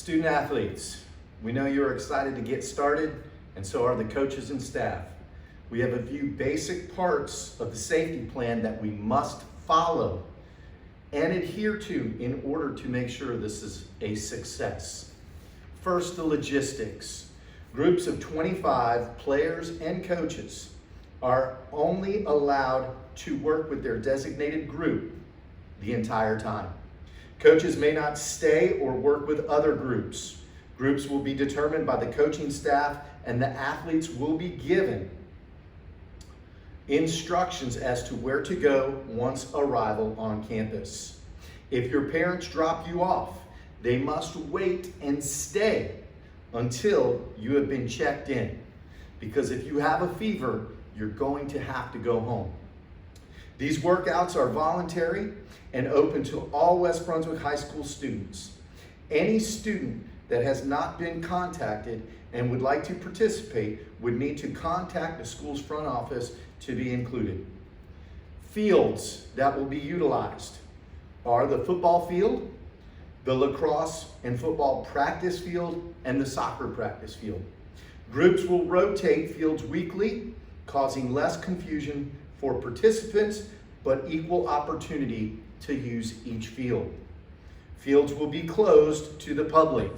Student athletes, we know you are excited to get started, and so are the coaches and staff. We have a few basic parts of the safety plan that we must follow and adhere to in order to make sure this is a success. First, the logistics. Groups of 25 players and coaches are only allowed to work with their designated group the entire time. Coaches may not stay or work with other groups. Groups will be determined by the coaching staff, and the athletes will be given instructions as to where to go once arrival on campus. If your parents drop you off, they must wait and stay until you have been checked in, because if you have a fever, you're going to have to go home. These workouts are voluntary and open to all West Brunswick High School students. Any student that has not been contacted and would like to participate would need to contact the school's front office to be included. Fields that will be utilized are the football field, the lacrosse and football practice field, and the soccer practice field. Groups will rotate fields weekly, causing less confusion for participants, but equal opportunity to use each field. Fields will be closed to the public.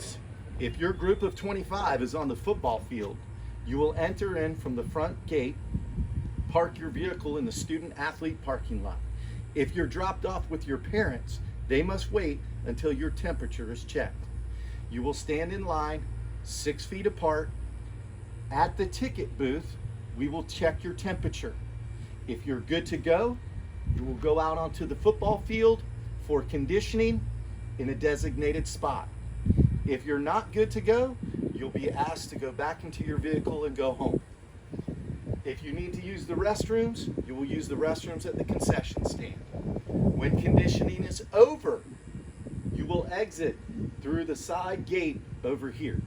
If your group of 25 is on the football field, you will enter in from the front gate, park your vehicle in the student athlete parking lot. If you're dropped off with your parents, they must wait until your temperature is checked. You will stand in line 6 feet apart. At the ticket booth, we will check your temperature. If you're good to go, you will go out onto the football field for conditioning in a designated spot. If you're not good to go, you'll be asked to go back into your vehicle and go home. If you need to use the restrooms, you will use the restrooms at the concession stand. When conditioning is over, you will exit through the side gate over here.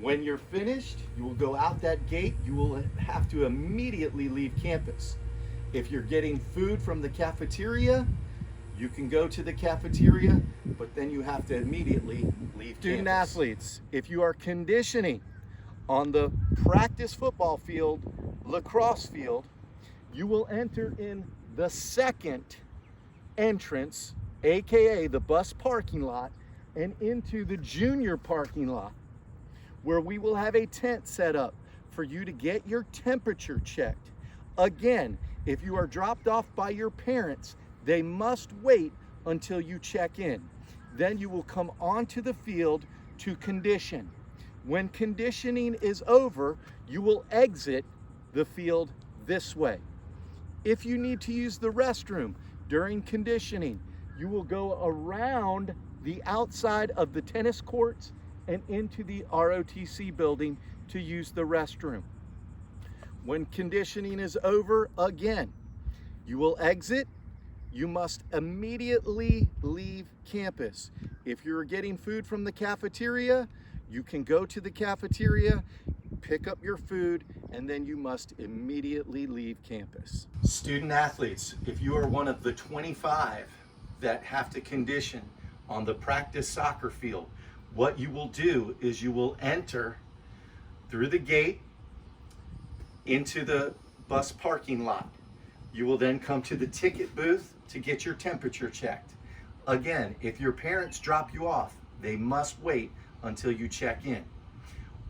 When you're finished, you will go out that gate. You will have to immediately leave campus. If you're getting food from the cafeteria, you can go to the cafeteria, but then you have to immediately leave Student campus. Athletes, if you are conditioning on the practice football field, lacrosse field, you will enter in the second entrance, aka the bus parking lot, and into the junior parking lot, where we will have a tent set up for you to get your temperature checked. Again, if you are dropped off by your parents, they must wait until you check in. Then you will come onto the field to condition. When conditioning is over, you will exit the field this way. If you need to use the restroom during conditioning, you will go around the outside of the tennis courts and into the ROTC building to use the restroom. When conditioning is over, again, you will exit. You must immediately leave campus. If you're getting food from the cafeteria, you can go to the cafeteria, pick up your food, and then you must immediately leave campus. Student athletes, if you are one of the 25 that have to condition on the practice soccer field, what you will do is you will enter through the gate into the bus parking lot. You will then come to the ticket booth to get your temperature checked. Again, if your parents drop you off, they must wait until you check in.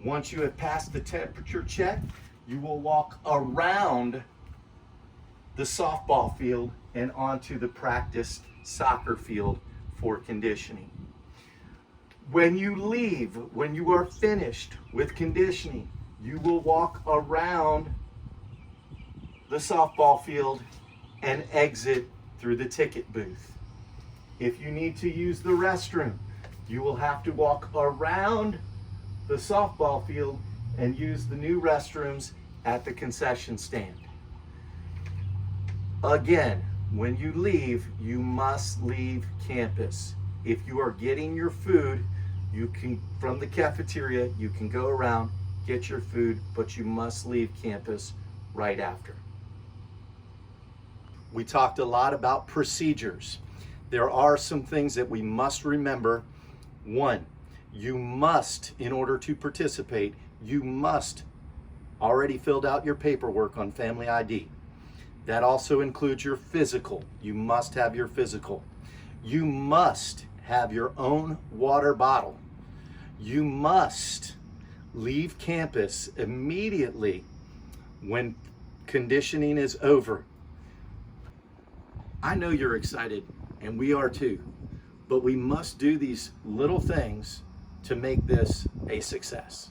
Once you have passed the temperature check, you will walk around the softball field and onto the practice soccer field for conditioning. When you leave, when you are finished with conditioning, you will walk around the softball field and exit through the ticket booth. If you need to use the restroom, you will have to walk around the softball field and use the new restrooms at the concession stand. Again, when you leave, you must leave campus. If you are getting your food, you can, from the cafeteria, you can go around, get your food, but you must leave campus right after. We talked a lot about procedures. There are some things that we must remember. One, You must, in order to participate, you must already filled out your paperwork on Family ID. That also includes your physical. You must have your physical. You must have your own water bottle. You must leave campus immediately when conditioning is over. I know you're excited, and we are too, but we must do these little things to make this a success.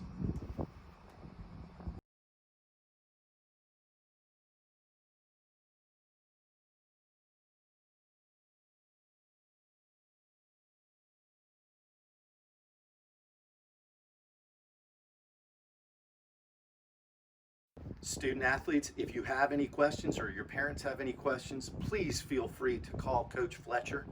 Student athletes, if you have any questions or your parents have any questions, please feel free to call Coach Fletcher